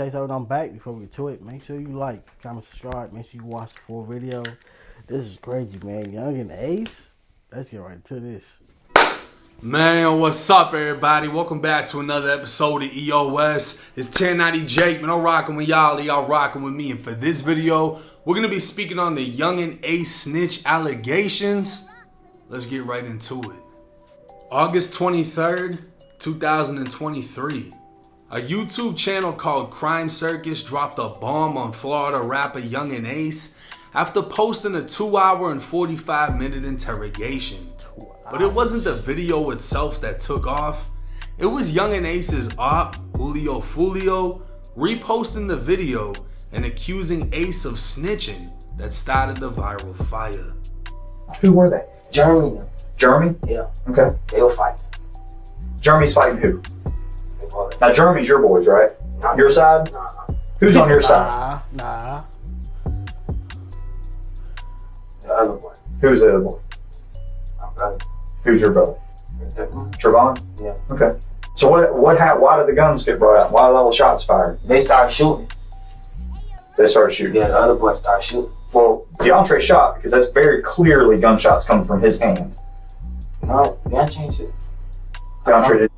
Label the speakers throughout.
Speaker 1: say something? I'm back. Before we get to it, make sure you like, comment, subscribe. Make sure you watch the full video. This is crazy, man. Yungeen Ace. Let's get right to this.
Speaker 2: Man, what's up, everybody? Welcome back to another episode of EOS. It's 1090 Jake, man. I'm rocking with y'all. Y'all rocking with me. And for this video, we're going to be speaking on the Yungeen Ace snitch allegations. Let's get right into it. August 23rd, 2023. A YouTube channel called Crime Circus dropped a bomb on Florida rapper Yungeen Ace after posting a 2-hour and 45-minute interrogation. But it wasn't the video itself that took off. It was Yungeen Ace's op, Julio reposting the video and accusing Ace of snitching that started the viral fire.
Speaker 3: Who were they?
Speaker 4: Jeremy.
Speaker 3: Jeremy?
Speaker 4: Yeah.
Speaker 3: Okay.
Speaker 4: They were fighting.
Speaker 3: Jeremy's fighting who? Now Jeremy's your boys, right?
Speaker 4: Nah.
Speaker 3: Your side?
Speaker 4: Nah.
Speaker 3: Who's on your side?
Speaker 1: Nah.
Speaker 4: The other boy.
Speaker 3: Who's the other boy?
Speaker 4: My brother.
Speaker 3: Who's your brother? Trevon?
Speaker 4: Yeah.
Speaker 3: Okay. So why did the guns get brought out? Why did all the shots fired?
Speaker 4: They started shooting.
Speaker 3: They started shooting?
Speaker 4: Yeah, the other boy started shooting.
Speaker 3: Well, DeAndre shot because that's very clearly gunshots coming from his hand.
Speaker 4: No, they didn't change it.
Speaker 3: DeAndre did.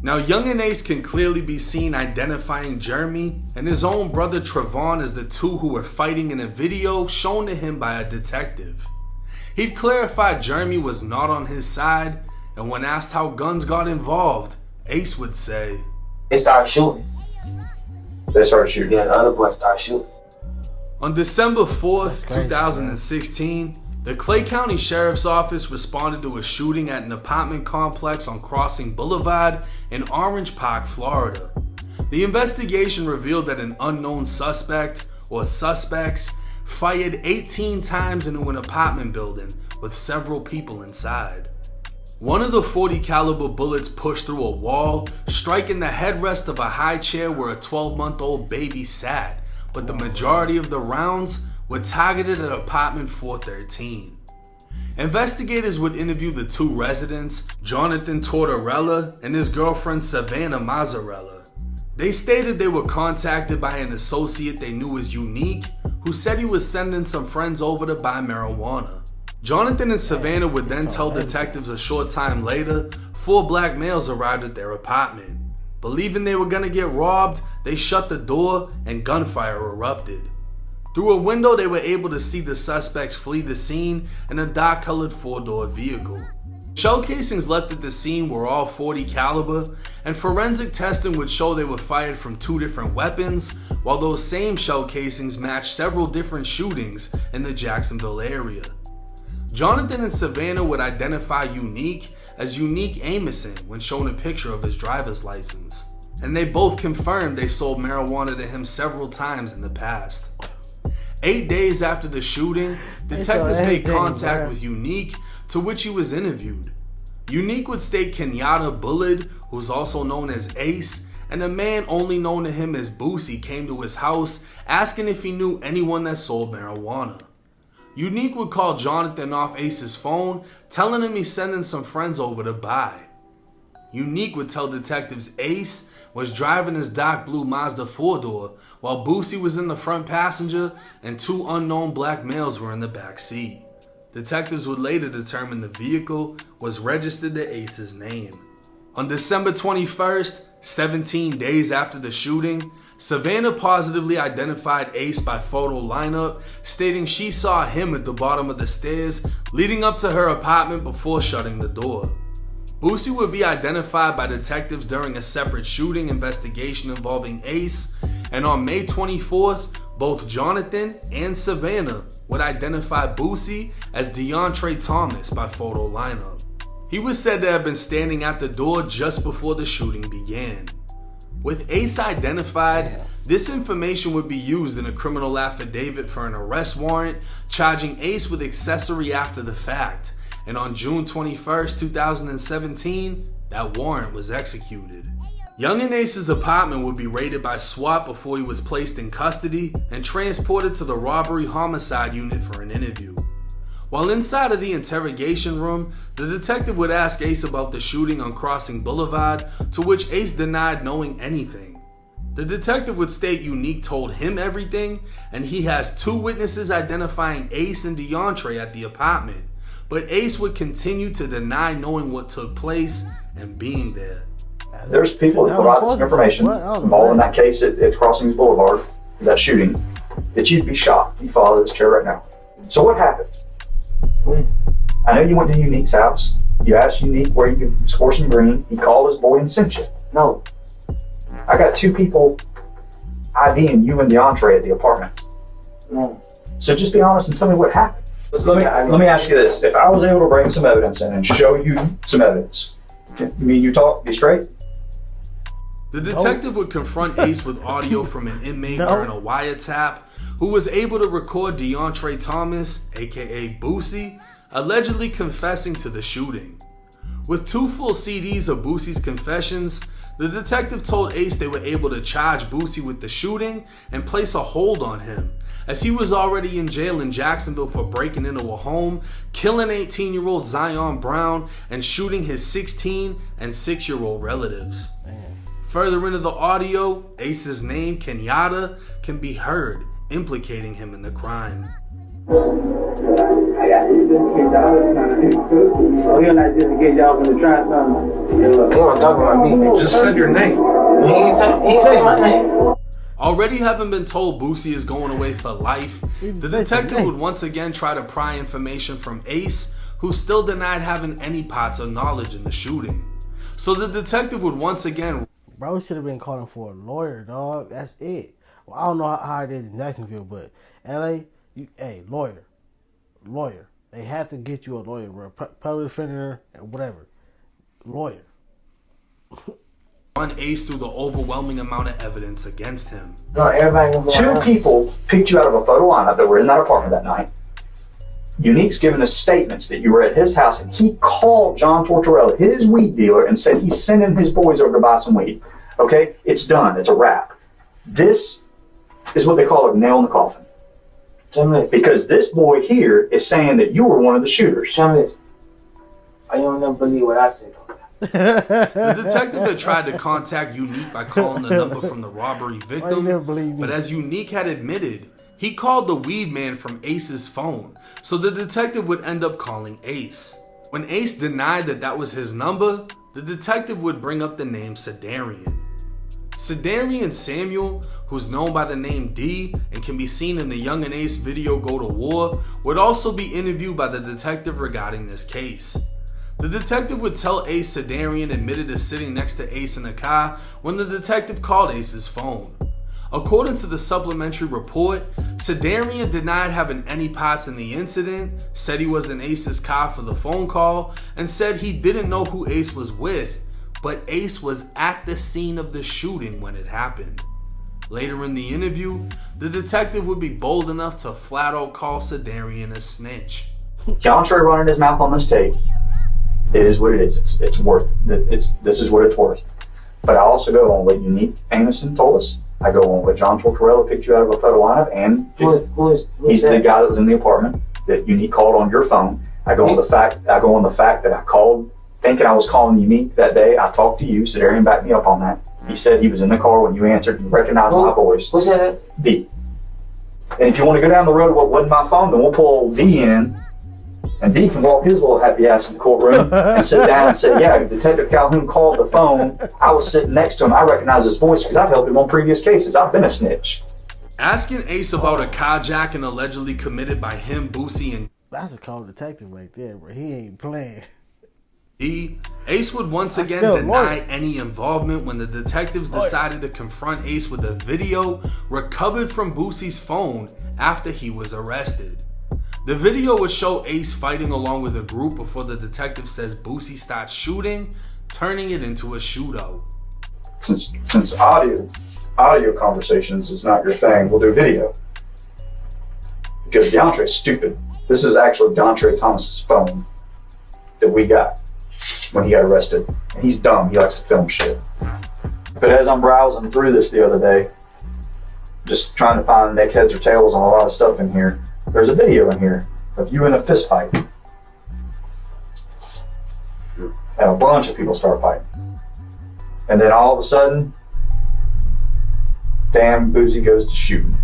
Speaker 2: Now, Yungeen Ace can clearly be seen identifying Jeremy and his own brother Trevon as the two who were fighting in a video shown to him by a detective. He'd clarified Jeremy was not on his side, and when asked how guns got involved, Ace would say,
Speaker 4: They started shooting.
Speaker 3: They started shooting.
Speaker 4: Yeah, the other boy started shooting.
Speaker 2: On December 4th, 2016, the Clay County Sheriff's Office responded to a shooting at an apartment complex on Crossing Boulevard in Orange Park, Florida. The investigation revealed that an unknown suspect, or suspects, fired 18 times into an apartment building with several people inside. One of the .40 caliber bullets pushed through a wall, striking the headrest of a high chair where a 12-month-old baby sat, but the majority of the rounds were targeted at apartment 413. Investigators would interview the two residents, Jonathan Tortorella and his girlfriend Savannah Mazzarella. They stated they were contacted by an associate they knew as Unique, who said he was sending some friends over to buy marijuana. Jonathan and Savannah would then tell detectives a short time later 4 black males arrived at their apartment. Believing they were gonna get robbed, they shut the door and gunfire erupted. Through a window, they were able to see the suspects flee the scene in a dark-colored 4-door vehicle. Shell casings left at the scene were all .40 caliber, and forensic testing would show they were fired from 2 different weapons, while those same shell casings matched several different shootings in the Jacksonville area. Jonathan and Savannah would identify Unique as Unique Amison when shown a picture of his driver's license, and they both confirmed they sold marijuana to him several times in the past. 8 days after the shooting, detectives made contact with Unique, to which he was interviewed. Unique would state Kenyatta Bullard, who's also known as Ace, and a man only known to him as Boosie came to his house asking if he knew anyone that sold marijuana. Unique would call Jonathan off Ace's phone, telling him he's sending some friends over to buy. Unique would tell detectives Ace was driving his dark blue Mazda 4-door, while Boosie was in the front passenger and 2 unknown black males were in the back seat. Detectives would later determine the vehicle was registered to Ace's name. On December 21st, 17 days after the shooting, Savannah positively identified Ace by photo lineup, stating she saw him at the bottom of the stairs leading up to her apartment before shutting the door. Boosie would be identified by detectives during a separate shooting investigation involving Ace, and on May 24th, both Jonathan and Savannah would identify Boosie as DeAndre Thomas by photo lineup. He was said to have been standing at the door just before the shooting began. With Ace identified, this information would be used in a criminal affidavit for an arrest warrant, charging Ace with accessory after the fact, and on June 21st, 2017, that warrant was executed. Yungeen Ace's apartment would be raided by SWAT before he was placed in custody and transported to the robbery homicide unit for an interview. While inside of the interrogation room, the detective would ask Ace about the shooting on Crossing Boulevard, to which Ace denied knowing anything. The detective would state Yungeen told him everything, and he has 2 witnesses identifying Ace and DeAndre at the apartment. But Ace would continue to deny knowing what took place and being there.
Speaker 3: There's people that provide some information involved in that case at Crossings Boulevard, that shooting, that you'd be shocked. You follow this chair right now. So what happened? I know you went to Yungeen's house. You asked Yungeen where you could score some green. He called his boy and sent you.
Speaker 4: No.
Speaker 3: I got 2 people IDing you and DeAndre at the apartment.
Speaker 4: No.
Speaker 3: So just be honest and tell me what happened. Let me ask you this. If I was able to bring some evidence in and show you some evidence, me and you talk, be straight?
Speaker 2: The detective would confront Ace with audio from an inmate during a wiretap who was able to record DeAndre Thomas, aka Boosie, allegedly confessing to the shooting. With 2 full CDs of Boosie's confessions, the detective told Ace they were able to charge Boosie with the shooting and place a hold on him, as he was already in jail in Jacksonville for breaking into a home, killing 18-year-old Zion Brown, and shooting his 16 and 6-year-old relatives. Further into the audio, Ace's name, Kenyatta, can be heard, implicating him in the crime.
Speaker 5: I got these just in case y'all was trying to do. Oh, you're not just in case y'all was gonna try something.
Speaker 4: You don't talk about me.
Speaker 6: Just said your name.
Speaker 4: He ain't say my name.
Speaker 2: Already having been told Boosie is going away for life, the detective would once again try to pry information from Ace, who still denied having any parts or knowledge in the shooting. So the detective would once again...
Speaker 1: Bro, should have been calling for a lawyer, dog. That's it. Well, I don't know how it is in Jacksonville, but LA, lawyer. They have to get you a lawyer, bro. Public defender and whatever. Lawyer.
Speaker 2: Run Ace through the overwhelming amount of evidence against him.
Speaker 4: No, everybody knows
Speaker 3: 2 people picked you out of a photo lineup that were in that apartment that night. Yungeen's given us statements that you were at his house, and he called John Tortorella, his weed dealer, and said he's sending his boys over to buy some weed. Okay? It's done. It's a wrap. This is what they call a nail in the coffin. Because this boy here is saying that you were one of the shooters.
Speaker 4: Tell me this. I don't never believe what I said.
Speaker 2: The detective had tried to contact Yungeen by calling the number from the robbery victim, but as Yungeen had admitted, he called the weed man from Ace's phone, so the detective would end up calling Ace. When Ace denied that was his number, the detective would bring up the name Sedarian. Sedarian Samuel, who's known by the name D and can be seen in the Young and Ace video Go to War, would also be interviewed by the detective regarding this case. The detective would tell Ace Sedarian admitted to sitting next to Ace in the car when the detective called Ace's phone. According to the supplementary report, Sedarian denied having any parts in the incident, said he was in Ace's car for the phone call, and said he didn't know who Ace was with, but Ace was at the scene of the shooting when it happened. Later in the interview, the detective would be bold enough to flat out call Sedarian a snitch.
Speaker 3: DeAndre running his mouth on this tape. It is what it is. It's worth. This is what it's worth. But I also go on what Yungeen Amison told us. I go on what John Tortorella picked you out of a photo lineup, and he's the guy that was in the apartment that Yungeen called on your phone. I go on the fact that I called thinking I was calling Yungeen that day. I talked to you. Sedarian backed me up on that. He said he was in the car when you answered. He recognized my voice.
Speaker 4: Who's that?
Speaker 3: D. And if you want to go down the road of what wasn't my phone, then we'll pull D in. And D can walk his little happy ass in the courtroom and sit down and say, yeah, Detective Calhoun called the phone. I was sitting next to him. I recognize his voice because I've helped him on previous cases. I've been a snitch.
Speaker 2: Asking Ace about a carjacking allegedly committed by him, Boosie, and
Speaker 1: That's a cold detective right there, bro. He ain't playing.
Speaker 2: Ace would once again deny any involvement when the detectives decided to confront Ace with a video recovered from Boosie's phone after he was arrested. The video would show Ace fighting along with a group before the detective says Boosie starts shooting, turning it into a shootout.
Speaker 3: Since audio conversations is not your thing, we'll do video. Because DeAndre's stupid. This is actually DeAndre Thomas's phone that we got when he got arrested. And he's dumb, he likes to film shit. But as I'm browsing through this the other day, just trying to find neck heads or tails on a lot of stuff in here, there's a video in here of you in a fist fight. And a bunch of people start fighting. And then all of a sudden, damn Boosie goes to shooting.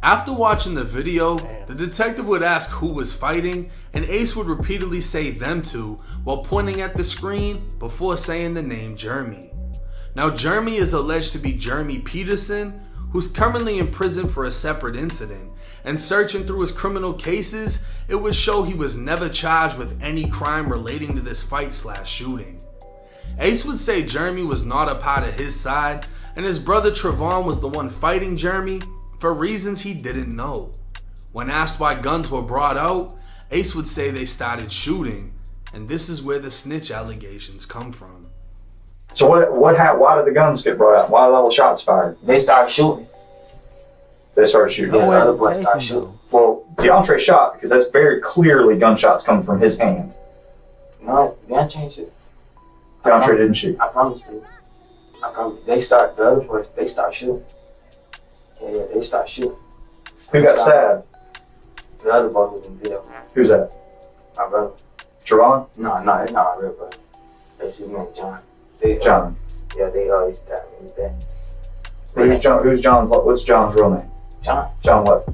Speaker 2: After watching the video, the detective would ask who was fighting, and Ace would repeatedly say them two while pointing at the screen before saying the name Jeremy. Now Jeremy is alleged to be Jeremy Peterson, who's currently in prison for a separate incident, and searching through his criminal cases, it would show he was never charged with any crime relating to this fight/shooting. Ace would say Jeremy was not a part of his side, and his brother Trevon was the one fighting Jeremy for reasons he didn't know. When asked why guns were brought out, Ace would say they started shooting, and this is where the snitch allegations come from.
Speaker 3: So why did the guns get brought out? Why did all the shots fired?
Speaker 4: They started shooting.
Speaker 3: They started shooting.
Speaker 4: Yeah, the other boy
Speaker 1: Education,
Speaker 4: started shooting.
Speaker 3: Well, DeAndre shot because that's very clearly gunshots coming from his hand.
Speaker 4: No, gun change it.
Speaker 3: DeAndre didn't shoot.
Speaker 4: I promise to you. I promise. The other boys, they start shooting. Yeah, they start shooting.
Speaker 3: Who got stabbed?
Speaker 4: The other boy was in the video.
Speaker 3: Who's that?
Speaker 4: My brother.
Speaker 3: Javon?
Speaker 4: No, it's not my real brother. It's his name, John.
Speaker 3: John.
Speaker 4: Yeah, they always stabbed me in the back.
Speaker 3: Who's John? What's John's real name?
Speaker 4: John.
Speaker 3: John what?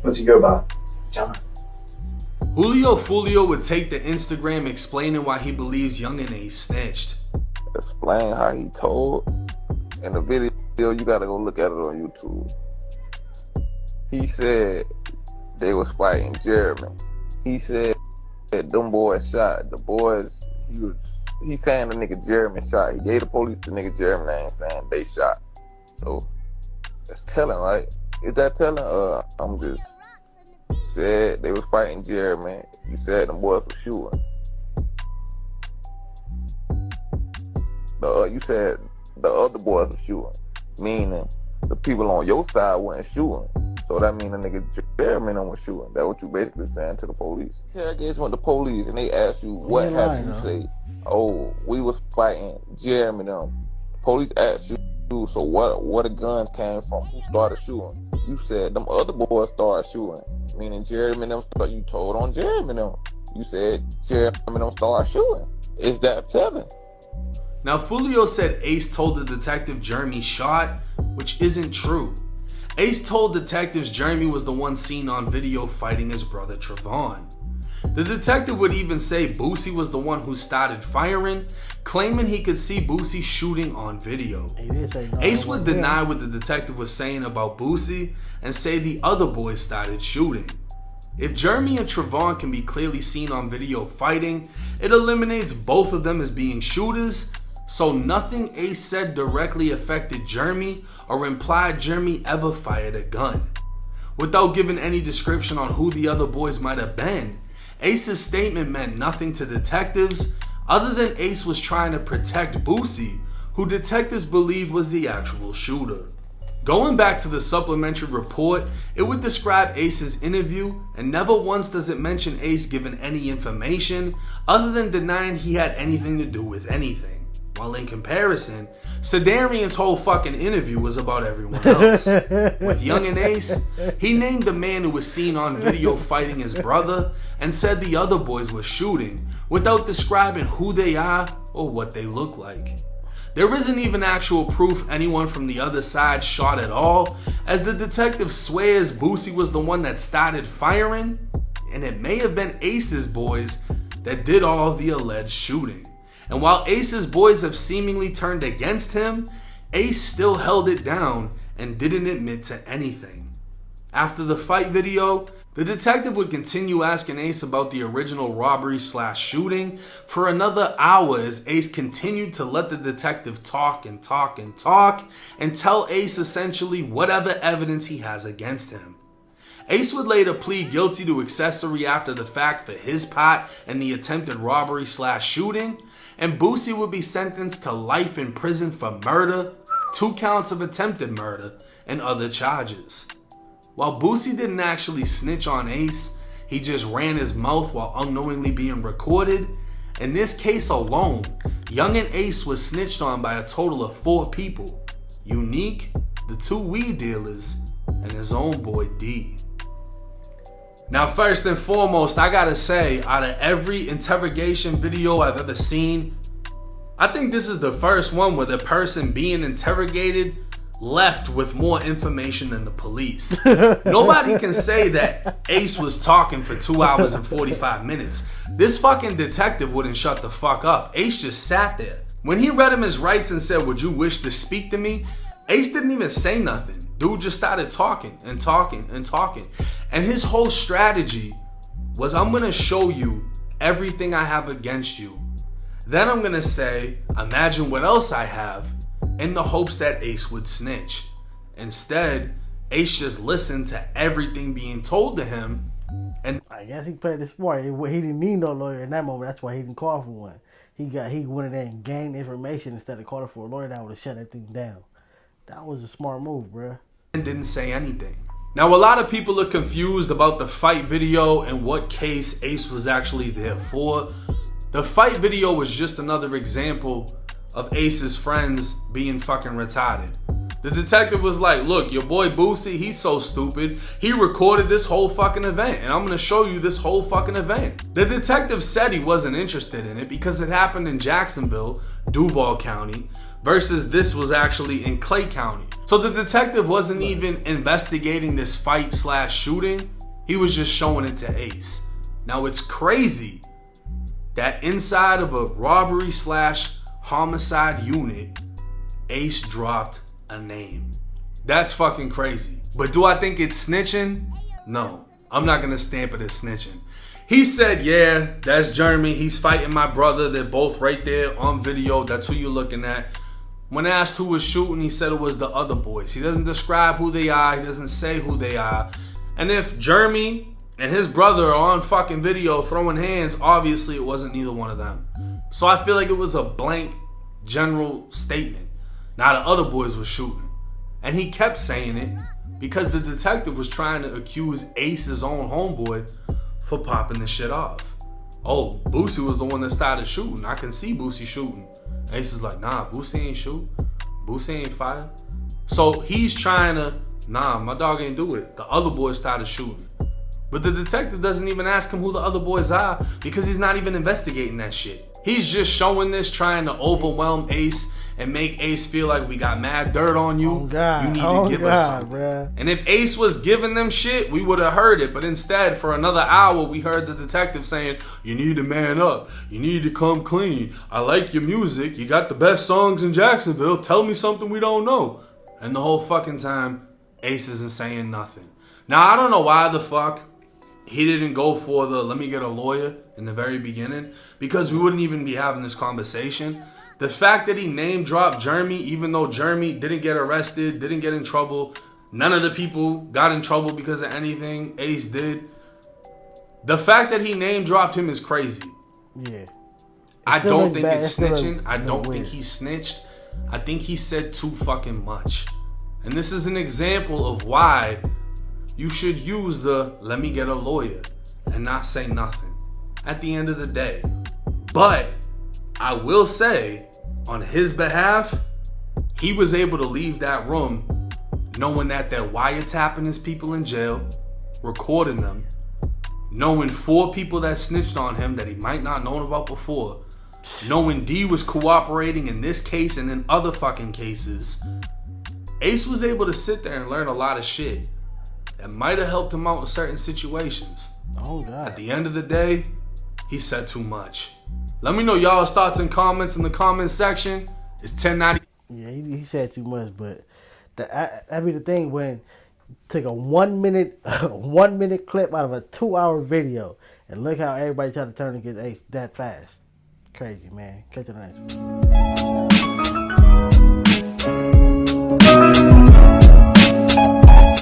Speaker 3: What's he go by?
Speaker 4: John.
Speaker 2: Julio Fulio would take to Instagram explaining why he believes Yungeen Ace snitched.
Speaker 6: Explain how he told in the video. You gotta go look at it on YouTube. He said they was fighting Jeremy. He said that them boys shot. The boys, he saying the nigga Jeremy shot. He gave the police the nigga Jeremy name saying they shot. So that's telling, right? Is that telling? I'm just said they was fighting Jeremy. You said them boys were shooting. You said the other boys were shooting, meaning the people on your side weren't shooting. So that means the nigga Jeremy was shooting. That's what you basically saying to the police. Interrogation with the police and they ask you what happened. You say, oh, we was fighting Jeremy them. Police asked you, so where the guns came from? Who started shooting? You said them other boys started shooting, meaning Jeremy them. You told on Jeremy them. You said Jeremy them started shooting. Is that telling?
Speaker 2: Now Fulio said Ace told the detective Jeremy shot, which isn't true. Ace told detectives Jeremy was the one seen on video fighting his brother Trevon. The detective would even say Boosie was the one who started firing, claiming he could see Boosie shooting on video. Ace would deny what the detective was saying about Boosie and say the other boys started shooting. If Jeremy and Trevon can be clearly seen on video fighting, it eliminates both of them as being shooters, so nothing Ace said directly affected Jeremy or implied Jeremy ever fired a gun. Without giving any description on who the other boys might have been, Ace's statement meant nothing to detectives other than Ace was trying to protect Boosie, who detectives believed was the actual shooter. Going back to the supplementary report, it would describe Ace's interview, and never once does it mention Ace giving any information other than denying he had anything to do with anything. While in comparison, Sedarian's whole fucking interview was about everyone else. With Yungeen Ace, he named the man who was seen on video fighting his brother and said the other boys were shooting without describing who they are or what they look like. There isn't even actual proof anyone from the other side shot at all, as the detective swears Boosie was the one that started firing, and it may have been Ace's boys that did all of the alleged shooting. And while Ace's boys have seemingly turned against him, Ace still held it down and didn't admit to anything. After the fight video, the detective would continue asking Ace about the original robbery/shooting for another hour as Ace continued to let the detective talk and tell Ace essentially whatever evidence he has against him. Ace would later plead guilty to accessory after the fact for his part in the attempted robbery/shooting, and Boosie would be sentenced to life in prison for murder, 2 counts of attempted murder, and other charges. While Boosie didn't actually snitch on Ace, he just ran his mouth while unknowingly being recorded. In this case alone, Yungeen Ace was snitched on by a total of 4 people: Unique, the 2 weed dealers, and his own boy D. Now first and foremost, I gotta say, out of every interrogation video I've ever seen, I think this is the first one where the person being interrogated left with more information than the police. Nobody can say that Ace was talking for 2 hours and 45 minutes. This fucking detective wouldn't shut the fuck up. Ace just sat there. When he read him his rights and said, "Would you wish to speak to me?" Ace didn't even say nothing. Dude just started talking and talking and talking. And his whole strategy was, I'm gonna show you everything I have against you. Then I'm gonna say, imagine what else I have, in the hopes that Ace would snitch. Instead, Ace just listened to everything being told to him. And
Speaker 1: I guess he played it smart. He didn't need no lawyer in that moment. That's why he didn't call for one. He went in there and gained information instead of calling for a lawyer that would have shut that thing down. That was a smart move, bruh.
Speaker 2: And didn't say anything. Now, a lot of people are confused about the fight video and what case Ace was actually there for. The fight video was just another example of Ace's friends being fucking retarded. The detective was like, look, your boy Boosie, he's so stupid. He recorded this whole fucking event, and I'm gonna show you this whole fucking event. The detective said he wasn't interested in it because it happened in Jacksonville, Duval County, versus this was actually in Clay County. So the detective wasn't even investigating this fight / shooting. He was just showing it to Ace. Now it's crazy that inside of a robbery / homicide unit, Ace dropped a name. That's fucking crazy. But do I think it's snitching? No, I'm not gonna stamp it as snitching. He said, yeah, that's Jeremy. He's fighting my brother. They're both right there on video. That's who you're looking at. When asked who was shooting, he said it was the other boys. He doesn't describe who they are. He doesn't say who they are. And if Jeremy and his brother are on fucking video throwing hands, obviously it wasn't neither one of them. So I feel like it was a blank general statement. Now the other boys were shooting. And he kept saying it because the detective was trying to accuse Ace's own homeboy for popping the shit off. Oh, Boosie was the one that started shooting. I can see Boosie shooting. Ace is like, nah, Boosie ain't shoot. Boosie ain't fire. So he's trying to, nah, my dog ain't do it. The other boys started shooting. But the detective doesn't even ask him who the other boys are because he's not even investigating that shit. He's just showing this, trying to overwhelm Ace and make Ace feel like we got mad dirt on you.
Speaker 1: Oh God.
Speaker 2: You need to give us something.
Speaker 1: Bruh.
Speaker 2: And if Ace was giving them shit, we would have heard it. But instead, for another hour, we heard the detective saying, you need to man up. You need to come clean. I like your music. You got the best songs in Jacksonville. Tell me something we don't know. And the whole fucking time, Ace isn't saying nothing. Now, I don't know why the fuck he didn't go for the let me get a lawyer in the very beginning, because we wouldn't even be having this conversation. The fact that he name dropped Jeremy, even though Jeremy didn't get arrested, didn't get in trouble, none of the people got in trouble because of anything Ace did. The fact that he name dropped him is crazy.
Speaker 1: Yeah.
Speaker 2: I don't think it's snitching. I don't think he snitched. I think he said too fucking much. And this is an example of why you should use the let me get a lawyer and not say nothing at the end of the day. But I will say, on his behalf, he was able to leave that room knowing that they're wiretapping his people in jail, recording them, knowing 4 people that snitched on him that he might not known about before, knowing D was cooperating in this case and in other fucking cases. Ace was able to sit there and learn a lot of shit that might have helped him out in certain situations.
Speaker 1: Oh God.
Speaker 2: At the end of the day, he said too much. Let me know y'all's thoughts and comments in the comment section. It's 1090.
Speaker 1: Yeah, he said too much, but that'd be the thing when take a 1 minute clip out of a 2-hour video and look how everybody tried to turn against Ace that fast. Crazy, man. Catch you on the next one.